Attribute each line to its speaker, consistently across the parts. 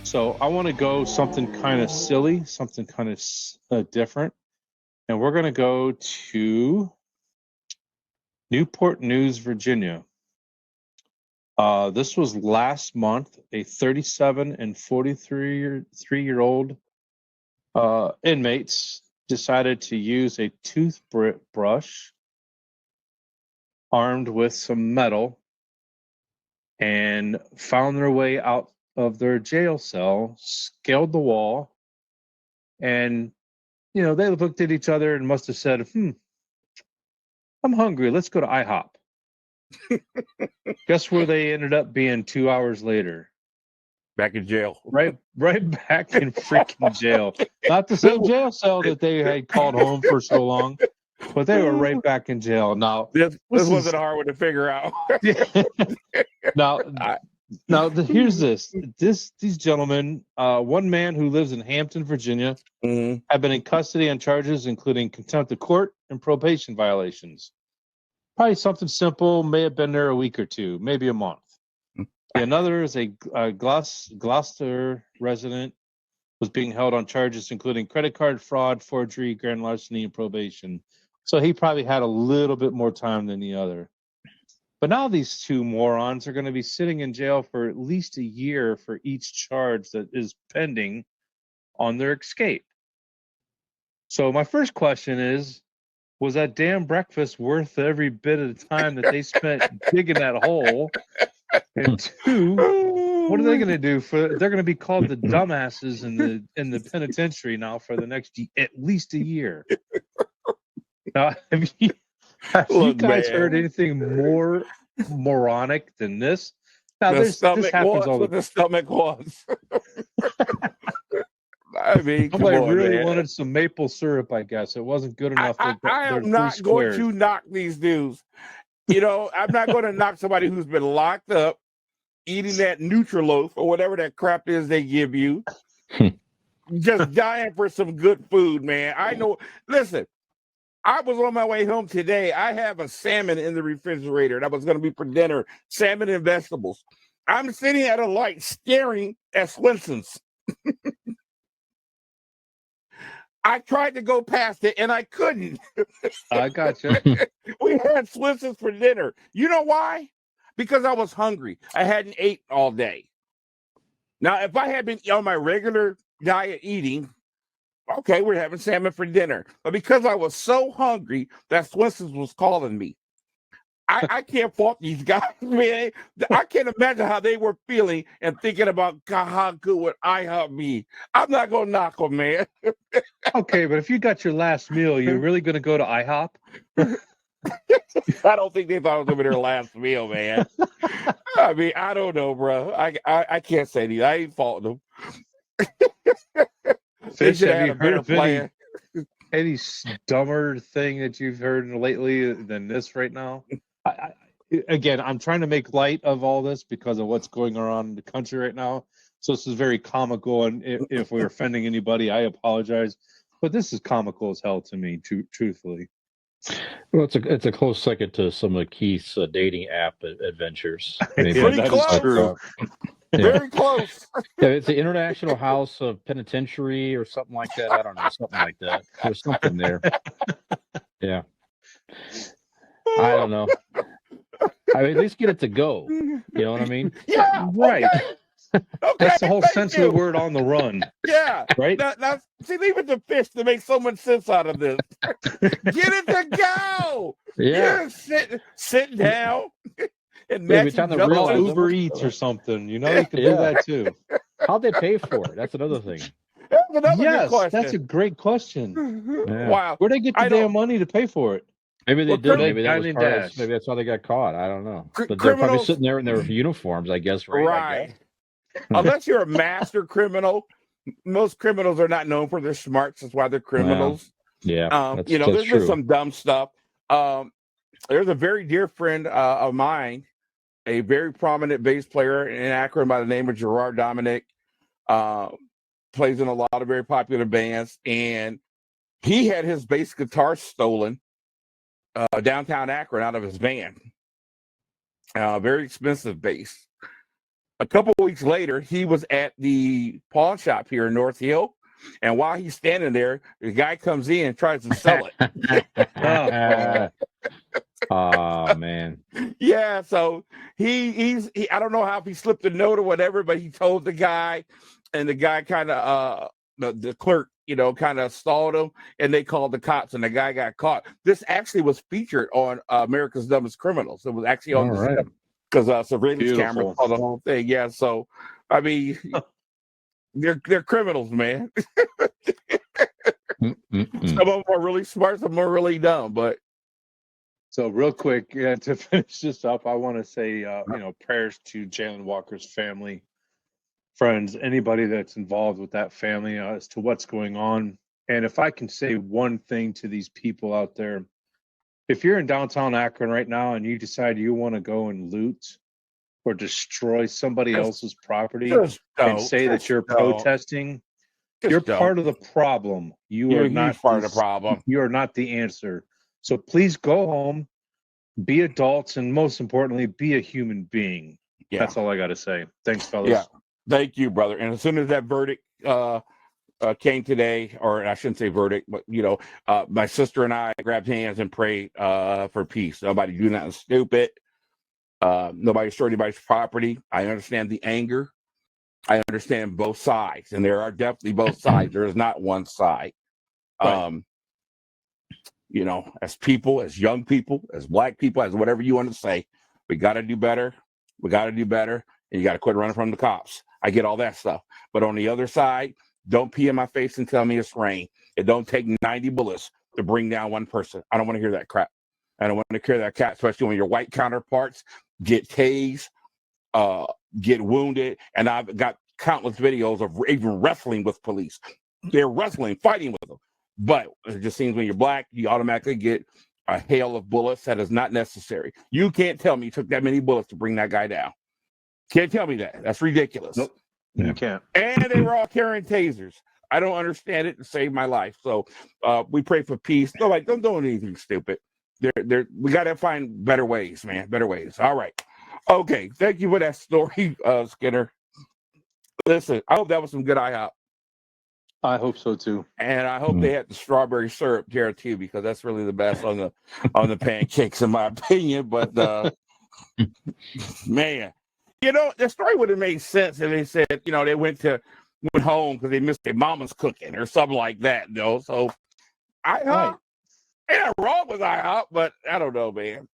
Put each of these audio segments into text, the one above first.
Speaker 1: So I want to go something kind of silly, something kind of different. And we're going to go to Newport News, Virginia. This was last month. A 37 and 43-year-old inmates decided to use a toothbrush armed with some metal and found their way out of their jail cell, scaled the wall, and they looked at each other and must have said, I'm hungry. Let's go to IHOP. Guess where they ended up being 2 hours later?
Speaker 2: Back in jail.
Speaker 1: Right back in freaking jail. Not the same jail cell that they had called home for so long, but they were right back in jail. Now,
Speaker 2: this wasn't a hard one to figure out.
Speaker 1: Now, here's this. These gentlemen, one man who lives in Hampton, Virginia, have been in custody on charges including contempt of court and probation violations. Probably something simple, may have been there a week or two, maybe a month. Another is a Gloucester resident, was being held on charges including credit card fraud, forgery, grand larceny, and probation. So he probably had a little bit more time than the other. But now these two morons are going to be sitting in jail for at least a year for each charge that is pending on their escape. So my first question is, was that damn breakfast worth every bit of the time that they spent digging that hole? And two, what are they going to do? They're going to be called the dumbasses in the penitentiary now for the next at least a year. Now, have you guys heard anything more moronic than this? Now, this happens all the time.
Speaker 2: The stomach was. I mean,
Speaker 1: somebody really wanted some maple syrup, I guess. It wasn't good enough.
Speaker 2: I am not going to knock these dudes. I'm not going to knock somebody who's been locked up, eating that Nutriloaf or whatever that crap is they give you. Just dying for some good food, man. I know. Listen, I was on my way home today. I have a salmon in the refrigerator that was going to be for dinner, salmon and vegetables. I'm sitting at a light staring at Swenson's. I tried to go past it and I couldn't.
Speaker 1: I got you.
Speaker 2: We had Swenson's for dinner. You know why? Because I was hungry. I hadn't ate all day. Now, if I had been on my regular diet eating, okay, we're having salmon for dinner. But because I was so hungry, that Swenson's was calling me. I can't fault these guys, man. I can't imagine how they were feeling and thinking about, God, how good would IHOP be? I'm not going to knock them, man.
Speaker 1: Okay, but if you got your last meal, you're really going to go to IHOP?
Speaker 2: I don't think they thought it was going to be their last meal, man. I mean, I don't know, bro. I can't say anything. I ain't faulting them.
Speaker 1: Fish, have you heard of any dumber thing that you've heard lately than this right now? Again, I'm trying to make light of all this because of what's going on in the country right now. So this is very comical, and if we're offending anybody, I apologize. But this is comical as hell to me, truthfully.
Speaker 3: Well, it's a close second to some of Keith's dating app adventures.
Speaker 2: Pretty close. Very close.
Speaker 3: Yeah, it's the International House of Penitentiary or something like that. I don't know, something like that. There's something there. Yeah. I don't know. I mean, at least get it to go. You know what I mean?
Speaker 2: Yeah.
Speaker 1: Right.
Speaker 2: Okay,
Speaker 1: that's the whole sense of the word, on the run.
Speaker 2: Yeah.
Speaker 1: Right?
Speaker 2: Now, see, leave it to fish to make so much sense out of this. Get it to go.
Speaker 3: Yeah.
Speaker 2: Sit down. And
Speaker 3: maybe time to realize
Speaker 1: Uber Eats or something. You can do that too.
Speaker 3: How'd they pay for it? That's another thing.
Speaker 2: That's another good question.
Speaker 1: That's a great question.
Speaker 3: Yeah.
Speaker 2: Wow.
Speaker 1: Where'd they get the damn money to pay for it?
Speaker 3: Maybe they did. Maybe that's how they got caught. I don't know. But they're probably sitting there in their uniforms, I guess.
Speaker 2: Right. Unless you're a master criminal, most criminals are not known for their smarts. That's why they're criminals.
Speaker 3: Yeah.
Speaker 2: There's been some dumb stuff. There's a very dear friend of mine, a very prominent bass player in Akron by the name of Gerard Dominic, plays in a lot of very popular bands, and he had his bass guitar stolen downtown Akron out of his van. Very expensive bass. A couple of weeks later, he was at the pawn shop here in North Hill. And while he's standing there, the guy comes in and tries to sell it.
Speaker 3: Oh man.
Speaker 2: Yeah, so he's I don't know how if he slipped a note or whatever, but he told the guy, and the guy kind of the clerk, kind of stalled him, and they called the cops, and the guy got caught. This actually was featured on America's Dumbest Criminals. It was actually on because surveillance cameras saw the whole thing. Yeah, so I mean, they're criminals, man. Some of them are really smart, some of them are really dumb, but.
Speaker 1: So real quick, to finish this up, I want to say, prayers to Jalen Walker's family, friends, anybody that's involved with that family as to what's going on. And if I can say one thing to these people out there, if you're in downtown Akron right now and you decide you want to go and loot or destroy somebody else's property and say that you're protesting, you're part of the problem. You're not
Speaker 2: part of the problem.
Speaker 1: You are not the answer. So please go home, be adults, and most importantly, be a human being. Yeah. That's all I got to say. Thanks, fellas. Yeah,
Speaker 2: thank you, brother. And as soon as that verdict came today, or I shouldn't say verdict, but my sister and I grabbed hands and prayed for peace. Nobody do nothing stupid. Nobody destroy anybody's property. I understand the anger. I understand both sides, and there are definitely both sides. There is not one side. Right. As people, as young people, as black people, as whatever you want to say, we got to do better. We got to do better. And you got to quit running from the cops. I get all that stuff. But on the other side, don't pee in my face and tell me it's rain. It don't take 90 bullets to bring down one person. I don't want to hear that crap. I don't want to hear that crap, especially when your white counterparts get tased, get wounded. And I've got countless videos of even wrestling with police. They're wrestling, fighting with them. But it just seems when you're black, you automatically get a hail of bullets that is not necessary. You can't tell me you took that many bullets to bring that guy down. Can't tell me that. That's ridiculous.
Speaker 1: Nope. You can't.
Speaker 2: And they were all carrying tasers. I don't understand it. It saved my life. So we pray for peace. Nobody, don't do anything stupid. We got to find better ways, man. Better ways. All right. Okay. Thank you for that story, Skinner. Listen, I hope that was some good IHOP.
Speaker 1: I hope so too,
Speaker 2: and I hope they had the strawberry syrup there too, because that's really the best on the pancakes, in my opinion. But man, the story would have made sense if they said, they went home because they missed their mama's cooking or something like that. So IHOP, ain't nothing wrong with IHOP, but I don't know, man.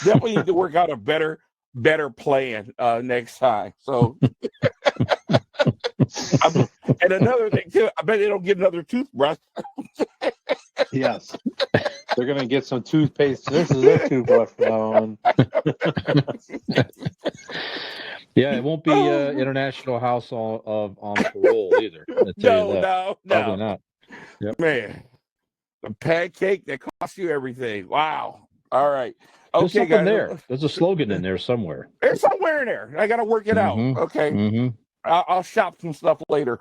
Speaker 2: Definitely need to work out a better plan next time. So. And another thing too, I bet they don't get another toothbrush.
Speaker 1: Yes, they're gonna get some toothpaste. This is their toothbrush from now on.
Speaker 3: Yeah, it won't be International House on parole either.
Speaker 2: No,
Speaker 3: probably not.
Speaker 2: Yep. Man, the pancake that costs you everything. Wow. All right.
Speaker 3: There's
Speaker 2: Okay,
Speaker 3: something
Speaker 2: guys.
Speaker 3: there. There's a slogan in there somewhere.
Speaker 2: There's somewhere in there. I got to work it out. Okay.
Speaker 3: Mm-hmm.
Speaker 2: I'll shop some stuff later.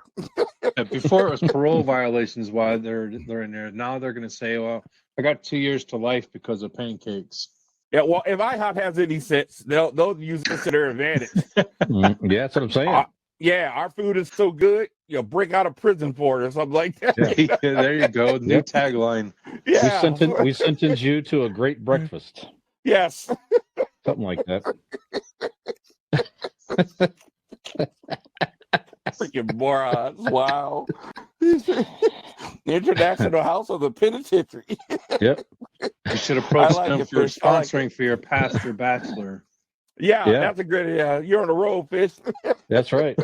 Speaker 1: Before it was parole violations while they're in there. Now they're going to say, well, I got 2 years to life because of pancakes.
Speaker 2: Yeah, well, if IHOP has any sense, they'll use this to their advantage.
Speaker 3: Yeah, that's what I'm saying.
Speaker 2: Our food is so good, break out of prison for it or something like that.
Speaker 1: Yeah, there you go. New tagline.
Speaker 2: Yeah.
Speaker 3: We sentence you to a great breakfast.
Speaker 2: Yes.
Speaker 3: Something like that.
Speaker 2: Freaking morons. Wow. The International House of the Penitentiary.
Speaker 3: Yep.
Speaker 1: You should approach them for sponsoring for your pastor bachelor.
Speaker 2: Yeah, that's a good you're on a roll, Fish.
Speaker 3: That's right.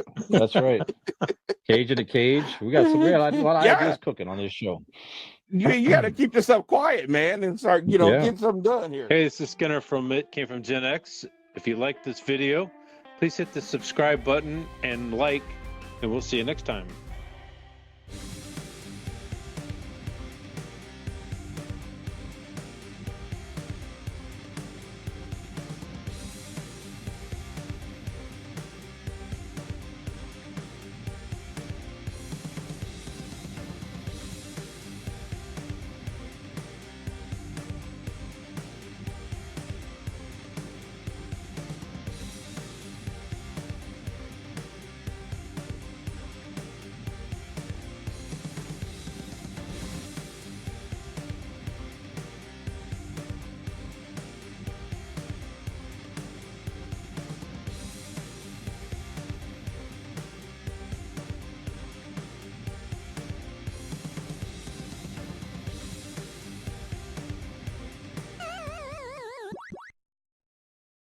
Speaker 3: Cage in a cage. We got a lot of ideas cooking on this show.
Speaker 2: You got to keep yourself quiet, man, and start, getting something done here.
Speaker 1: Hey, this is Skinner from ItCameFromGenX. If you like this video, please hit the subscribe button and like, and we'll see you next time.